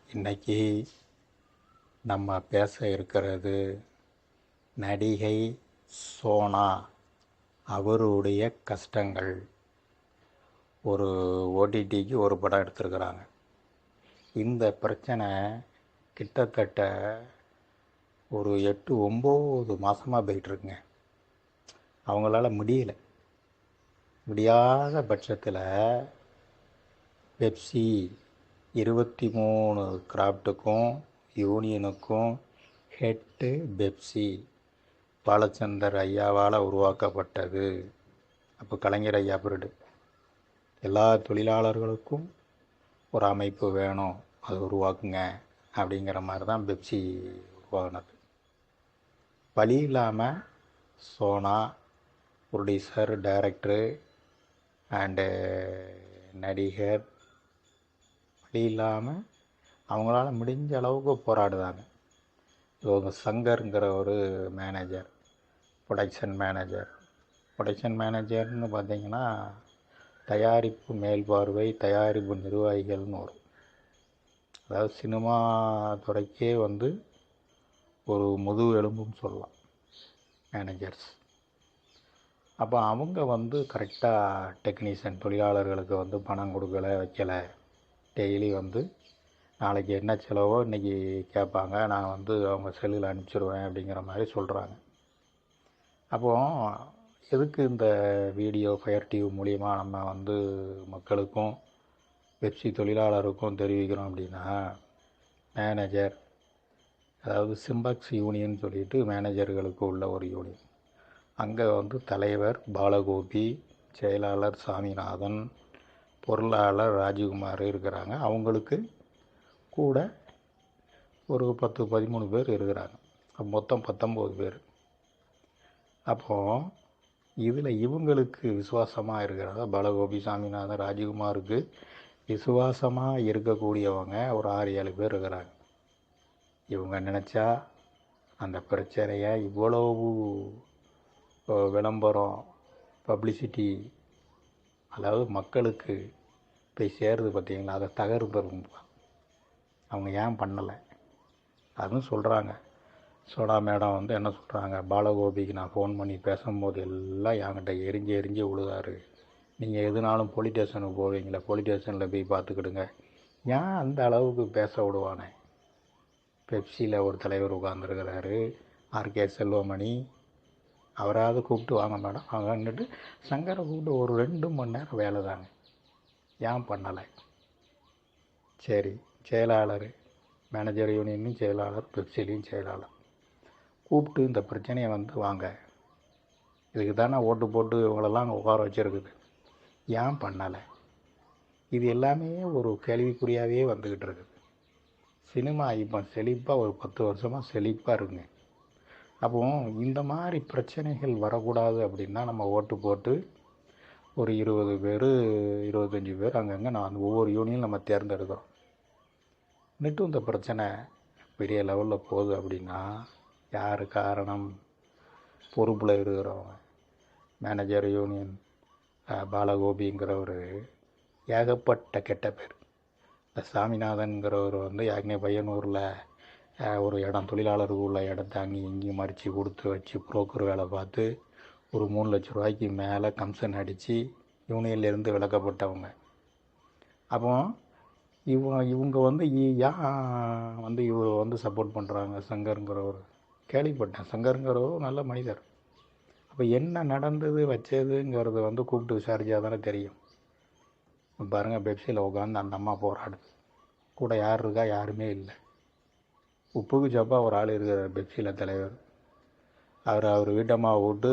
இன்னைக்கு நம்ம பேச இருக்கிறது நடிகை சோனா அவருடைய கஷ்டங்கள். ஒரு ஓடிடிக்கு ஒரு படம் எடுத்திருக்கிறாங்க. இந்த பிரச்சனை கிட்டத்தட்ட ஒரு 8-9 மாதமாக போயிட்டுருக்குங்க. அவங்களால முடியாத பட்சத்தில் பெப்சி 23 கிராஃப்ட்டுக்கும் யூனியனுக்கும் ஹெட்டு பெப்சி பாலச்சந்தர் ஐயாவால் உருவாக்கப்பட்டது. அப்போ கலைஞர் ஐயா பீரியடு எல்லா தொழிலாளர்களுக்கும் ஒரு அமைப்பு வேணும், அது உருவாக்குங்க அப்படிங்கிற மாதிரி தான் பெப்சி உருவாகினது. வழி இல்லாமல் சோனா ப்ரொடியூசர், டைரக்டரு அண்டு நடிகர் வழி இல்லாமல் அவங்களால முடிஞ்ச அளவுக்கு போராடுதாங்க. இவங்க சங்கருங்கிற ஒரு மேனேஜர், ப்ரொடக்ஷன் மேனேஜர்னு பார்த்திங்கன்னா தயாரிப்பு மேல்பார்வை, தயாரிப்பு நிர்வாகிகள்னு வரும். அதாவது சினிமா துறைக்கே ஒரு முதுகு எலும்புன்னு சொல்லலாம் மேனேஜர்ஸ். அப்போ அவங்க கரெக்டாக டெக்னீஷியன் தொழிலாளர்களுக்கு பணம் கொடுக்கலை, வைக்கலை. டெய்லி நாளைக்கு என்ன செலவோ இன்றைக்கி கேட்பாங்க, நான் அவங்க செல்லில் அனுப்பிச்சிடுவேன் அப்படிங்கிற மாதிரி சொல்கிறாங்க. அப்போது எதுக்கு இந்த வீடியோ ஃபயர் டிவி மூலிமா நம்ம மக்களுக்கும் பெப்சி தொழிலாளருக்கும் தெரிவிக்கிறோம் அப்படின்னா, மேனேஜர், அதாவது சிம்பக்ஸ் யூனியன் சொல்லிட்டு மேனேஜர்களுக்கு உள்ள ஒரு யூனியன். அங்கே தலைவர் பாலகோபி, செயலாளர் சாமிநாதன், பொருளாளர் ராஜகுமார் இருக்கிறாங்க. அவங்களுக்கு கூட ஒரு 10-13 பேர் இருக்கிறாங்க. மொத்தம் 19 பேர். அப்போது இதில் இவங்களுக்கு விசுவாசமாக இருக்கிறதா பாலகோபி, சாமிநாதன், ராஜகுமாருக்கு விசுவாசமாக இருக்கக்கூடியவங்க ஒரு 6-7 பேர் இருக்கிறாங்க. இவங்க நினச்சா அந்த பிரச்சனையை இவ்வளவு விளம்பரம், பப்ளிசிட்டி, அதாவது மக்களுக்கு போய் சேருது பார்த்தீங்களா, அதை தகர்ப்பருங்க. அவங்க ஏன் பண்ணலை அதுவும் சொல்கிறாங்க. சோனா மேடம் என்ன சொல்கிறாங்க, பாலகோபிக்கு நான் ஃபோன் பண்ணி பேசும்போது எல்லாம் என்கிட்ட எரிஞ்சு விழுதாரு. நீங்கள் எதுனாலும் போலீஸ் ஸ்டேஷனுக்கு போவீங்களா, போலீஸ் ஸ்டேஷனில் போய் பார்த்துக்கிடுங்க. ஏன் அந்த அளவுக்கு பேச விடுவானே. பெப்சியில் ஒரு தலைவர் உட்காந்துருக்கிறாரு, ஆர்கே செல்வமணி. அவராவது கூப்பிட்டு வாங்க மேடம் வாங்கன்னுட்டு சங்கரை கூப்பிட்டு ஒரு 2 மணி நேரம் வேலை தாங்க. ஏன் பண்ணலை? சரி, செயலாளர், மேனேஜர் யூனியன்லையும் செயலாளர், பெப்சிலையும் செயலாளர் கூப்பிட்டு இந்த பிரச்சனையை வாங்க, இதுக்கு தானே ஓட்டு போட்டு இவங்களெல்லாம் அங்கே உட்கார வச்சுருக்குது, ஏன் பண்ணலை? இது எல்லாமே ஒரு கேள்விக்குறியாகவே வந்துக்கிட்டு இருக்குது. சினிமா இப்போ செழிப்பாக ஒரு 10 வருஷமாக செழிப்பாக இருக்குங்க. அப்போ இந்த மாதிரி பிரச்சனைகள் வரக்கூடாது அப்படின்னா நம்ம ஓட்டு போட்டு ஒரு 20 பேர் 25 பேர் அங்கங்கே ஒவ்வொரு யூனியன் நம்ம தேர்ந்தெடுக்கிறோம். இன்னும் இந்த பிரச்சனை பெரிய லெவலில் போகுது அப்படின்னா யார் காரணம்? பொறுப்பில் இருக்கிறவங்க. மேனேஜர் யூனியன் பாலகோபிங்கிறவர் ஏகப்பட்ட கெட்ட பேர். இந்த சாமிநாதன்கிறவர் ஏற்கனவே பையனூரில் ஒரு இடம், தொழிலாளருக்கு உள்ள இடத்த அங்கேயும் இங்கேயும் மறித்து கொடுத்து வச்சு புரோக்கர் வேலை பார்த்து ஒரு 3 லட்ச ரூபாய்க்கு மேலே கமிஷன் அடித்து யூனியன்லேருந்து விலக்கப்பட்டவங்க. அப்போ இவங்க ஏன் இவர் சப்போர்ட் பண்ணுறாங்க சங்கருங்கிறவர்? கேள்விப்பட்டேன், சங்கருங்கிறவர் நல்ல மனிதர். அப்போ என்ன நடந்தது வச்சதுங்கிறது கூப்பிட்டு விசாரிச்சா தானே தெரியும். பாருங்கள், பெப்சியில் உட்காந்து அந்த அம்மா போராடுது. கூட யார் இருக்கா? யாருமே இல்லை. உப்புக்கு சப்பா ஒரு ஆள் இருக்கிறார் பெப்சியில் தலைவர். அவர் வீட்டம்மாவை விட்டு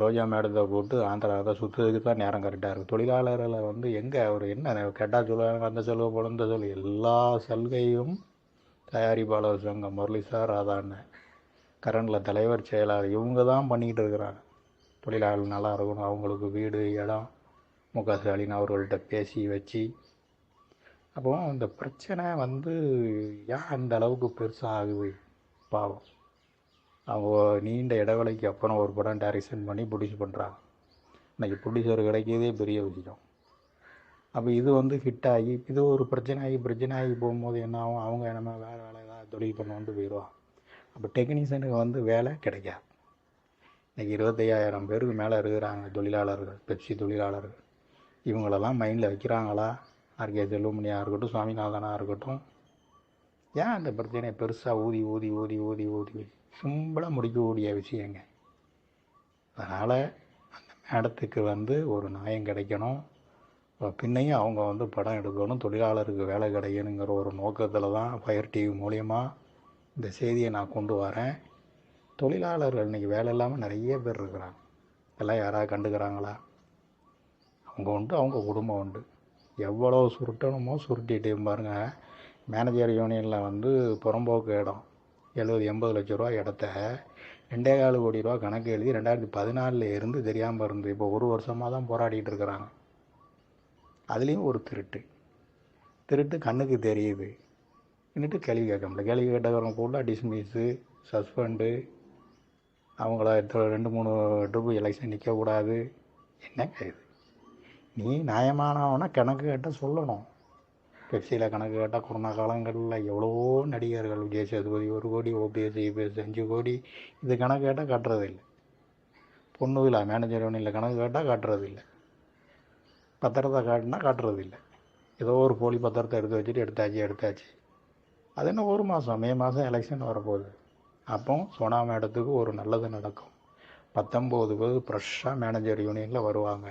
ரோஜா மேடத்தை போட்டு ஆந்திராவை சுற்றுறதுக்கு தான் நேரம் கரெக்டாக இருக்குது. தொழிலாளர்களை எங்கே அவர் என்ன கேட்டால் சொல்லுவாங்க, அந்த செலவு போல இந்த செலவு, எல்லா சலுகையும் தயாரிப்பாளர் சங்கம், முரளி சார், ராதாண்ணன், கரண்டில் தலைவர், செயலாளர், இவங்க தான் பண்ணிக்கிட்டு இருக்கிறாங்க. தொழிலாளர்கள் நல்லா இருக்கணும், அவங்களுக்கு வீடு, இடம், முக ஸ்டாலின் அவர்கள்ட்ட பேசி வச்சு. அப்போ இந்த பிரச்சனை ஏன் அந்த அளவுக்கு பெருசாக ஆகுது? பாவம், அவங்க நீண்ட இடைவெளிக்கு அப்புறம் ஒரு படம் டைரக்ஷன் பண்ணி ப்ரொடியூஸ் பண்ணுறாங்க. இன்றைக்கி ப்ரொடியூசர் கிடைக்கிறதே பெரிய விஷயம். அப்போ இது வந்து ஹிட் ஆகி இது ஒரு பிரச்சனை ஆகி போகும்போது என்ன ஆகும், அவங்க நம்ம வேறு வேலை ஏதாவது தொழில் பண்ணுவோன்ட்டு போயிடுவோம். அப்போ டெக்னீஷியனுக்கு வந்து வேலை கிடைக்காது. இன்றைக்கி 25,000 பேருக்கு மேலே இருக்கிறாங்க தொழிலாளர்கள், பெப்சி தொழிலாளர்கள். இவங்களெல்லாம் மைண்டில் வைக்கிறாங்களா? ஆர்கே செல்வமணியாக இருக்கட்டும், சுவாமிநாதனாக இருக்கட்டும், ஏன் அந்த பிரச்சனையை பெருசாக ஊதி ஊதி ஊதி ஊதி ஊதி சிம்பிளாக முடிக்கக்கூடிய விஷயங்க. அதனால் அந்த மேடத்துக்கு வந்து ஒரு நியாயம் கிடைக்கணும். பின்னையும் அவங்க வந்து படம் எடுக்கணும், தொழிலாளருக்கு வேலை கிடைக்கணுங்கிற ஒரு நோக்கத்தில் தான் ஃபயர் டிவி மூலயமா இந்த செய்தியை நான் கொண்டு வரேன். தொழிலாளர்கள் இன்றைக்கி வேலை இல்லாமல் நிறைய பேர் இருக்கிறாங்க. இதெல்லாம் யாராவது கண்டுக்கிறாங்களா? அவங்க உண்டு, அவங்க குடும்பம் உண்டு. எவ்வளோ சுருட்டணுமோ சுருட்டிகிட்டே பாருங்கள். மேனேஜர் யூனியனில் வந்து புறம்போக்கு இடம் 70-80 லட்ச ரூபா இடத்த 2,4 கோடி ரூபா கணக்கு எழுதி 2014 இருந்து தெரியாமல் இருந்து இப்போ ஒரு வருஷமாக தான் போராடிட்டு இருக்கிறாங்க. அதுலேயும் ஒரு திருட்டு கண்ணுக்கு தெரியுது. இன்னிட்டு கேள்வி கேட்க முடியல. கேள்வி கேட்டவங்க ஃபுல்லாக டிஸ்மிஸ்ஸு, சஸ்பெண்டு, அவங்கள 2-3 ட்ரிப்பு எலெக்ஷன் நிற்கக்கூடாது. என்னங்க இது? நீ நியாயமானவனா கணக்கு கேட்டால் சொல்லணும். பெப்சியில் கணக்கு கேட்டால் கொரோனா காலங்களில் எவ்வளவோ நடிகர்கள், விஜய் சேதுபதி 1 கோடி, ஓபிஎஸ் இபிஎஸ் 5 கோடி, இது கணக்கு கேட்டால் காட்டுறதில்லை. பொண்ணுவிழா மேனேஜர் யூனியனில் கணக்கு கேட்டால் காட்டுறதில்லை. பத்திரத்தை காட்டினா காட்டுறதில்லை. ஏதோ ஒரு போலி பத்திரத்தை எடுத்தாச்சு. அது என்ன ஒரு மாதம், மே மாதம் எலெக்ஷன் வரப்போகுது. அப்போ சோனா மேடத்துக்கு ஒரு நல்லது நடக்கும். 19 பேர் ஃப்ரெஷ்ஷாக மேனேஜர் யூனியனில் வருவாங்க.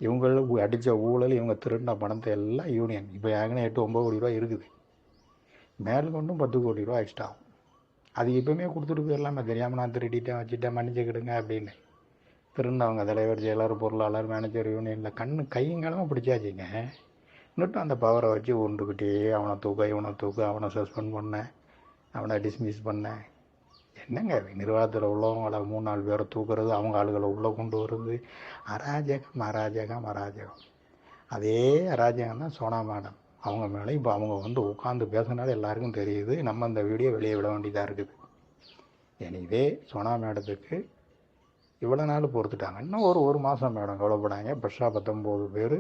இவங்களுக்கு அடித்த ஊழல், இவங்க திருடின பணத்தை எல்லாம் யூனியன் இப்போ ஏற்கனவே 8-9 கோடி ரூபா இருக்குது. மேற்கொண்டும் 10 கோடி ரூபா எக்ஸ்ட்ரா ஆகும். அது இப்போவுமே கொடுத்துட்டு போயிடலாமே, தெரியாமல் நான் திருடிட்டேன் வச்சுட்டேன் மன்னிச்சுக்கிடுங்க அப்படின்னு. திருடினவங்க தலைவர், செயலர், பொருளாளர், மேனேஜர் யூனியனில் கையங்காலமாக பிடிச்சாச்சுங்க. இன்னும் அந்த பவரை வச்சு உண்டுக்கிட்டே அவனை தூக்க, அவனை சஸ்பெண்ட் பண்ண, அவனை டிஸ்மிஸ் பண்ண. என்னங்க நிர்வாகத்தில் உள்ளவங்களை 3-4 பேரை தூக்குறது, அவங்க ஆளுகளை உள்ளே கொண்டு வருது. அராஜகம். அதே அராஜகம் தான் சோனா மேடம். அவங்க மேலே இப்போ அவங்க வந்து உட்காந்து பேசினாலும் எல்லாருக்கும் தெரியுது. நம்ம இந்த வீடியோ வெளியே விட வேண்டியதாக இருக்குது. எனவே சோனா மேடத்துக்கு இவ்வளோ நாள் பொறுத்துட்டாங்க. இன்னும் ஒரு மாதம் மேடம் கவலைப்படாங்க. ஃப்ரெஷ்ஷாக 19 பேர்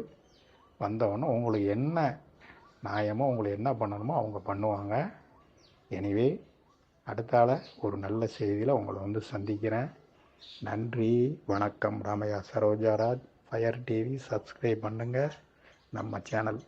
வந்தவொன்னே உங்களுக்கு என்ன நியாயமோ, உங்களுக்கு என்ன பண்ணணுமோ அவங்க பண்ணுவாங்க. எனவே அடுத்தால ஒரு நல்ல செய்தியில் உங்களை வந்து சந்திக்கிறேன். நன்றி, வணக்கம். ராமையா சரோஜாராஜ், ஃபயர் டிவி சப்ஸ்கிரைப் பண்ணுங்கள் நம்ம சேனல்.